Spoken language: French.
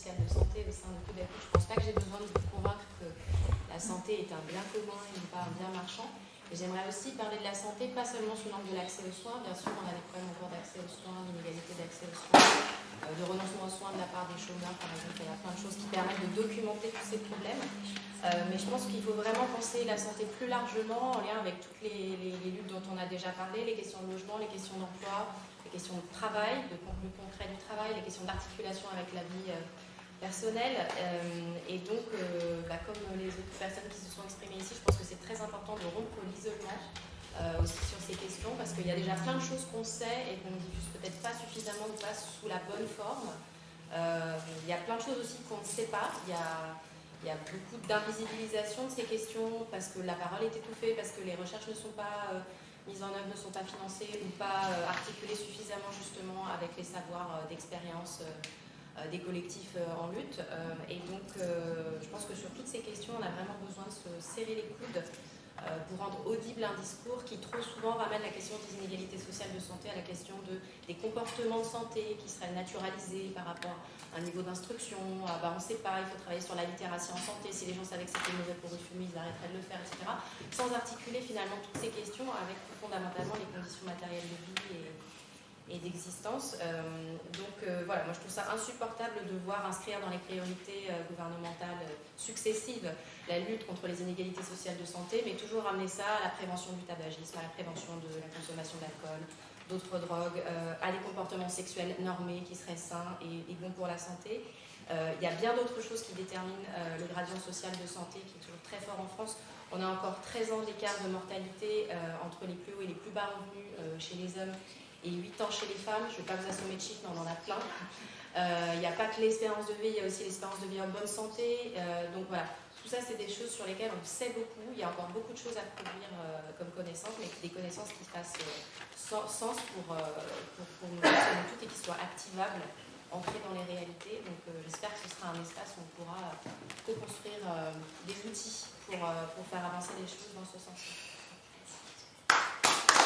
sociale de santé au sein de Coup d'Appui. Je ne pense pas que j'ai besoin de vous convaincre que la santé est un bien commun et non pas un bien marchand. Et j'aimerais aussi parler de la santé, pas seulement sous l'angle de l'accès aux soins. Bien sûr, on a des problèmes encore d'accès aux soins, d'inégalité d'accès aux soins, de renoncement aux soins de la part des chômeurs, par exemple. Il y a plein de choses qui permettent de documenter tous ces problèmes. Mais je pense qu'il faut vraiment penser la santé plus largement en lien avec toutes les luttes dont on a déjà parlé, les questions de logement, les questions d'emploi, les questions de travail, de contenu concret du travail, les questions d'articulation avec la vie personnelle. Et donc, comme les autres personnes qui se sont exprimées ici, je pense que c'est très important de rompre l'isolement aussi sur ces questions, parce qu'il y a déjà plein de choses qu'on sait et qu'on ne diffuse peut-être pas suffisamment, ou pas sous la bonne forme. Il y a plein de choses aussi qu'on ne sait pas. Il y a beaucoup d'invisibilisation de ces questions parce que la parole est étouffée, parce que les recherches ne sont pas mises en œuvre, ne sont pas financées ou pas articulées suffisamment justement avec les savoirs d'expérience des collectifs en lutte. Et donc, je pense que sur toutes ces questions, on a vraiment besoin de se serrer les coudes pour rendre audible un discours qui trop souvent ramène la question des inégalités sociales de santé à la question des comportements de santé qui seraient naturalisés par rapport à un niveau d'instruction. On ne sait pas, il faut travailler sur la littératie en santé. Si les gens savaient que c'était mauvais pour eux de fumer, ils arrêteraient de le faire, etc. Sans articuler finalement toutes ces questions avec fondamentalement les conditions matérielles de vie et d'existence. Voilà, moi je trouve ça insupportable de voir inscrire dans les priorités gouvernementales successives la lutte contre les inégalités sociales de santé, mais toujours ramener ça à la prévention du tabagisme, à la prévention de la consommation d'alcool, d'autres drogues, à des comportements sexuels normés qui seraient sains et bons pour la santé. Il y a bien d'autres choses qui déterminent le gradient social de santé qui est toujours très fort en France. On a encore 13 ans d'écart de mortalité entre les plus hauts et les plus bas revenus chez les hommes et 8 ans chez les femmes. Je ne vais pas vous assommer de chiffres, mais on en a plein. Il n'y a pas que l'espérance de vie, il y a aussi l'espérance de vie en bonne santé. Donc voilà, tout ça, c'est des choses sur lesquelles on sait beaucoup. Il y a encore beaucoup de choses à produire comme connaissances, mais des connaissances qui fassent sens pour nous toutes et qui soient activables, ancrées dans les réalités. Donc j'espère que ce sera un espace où on pourra co-construire des outils pour faire avancer les choses dans ce sens.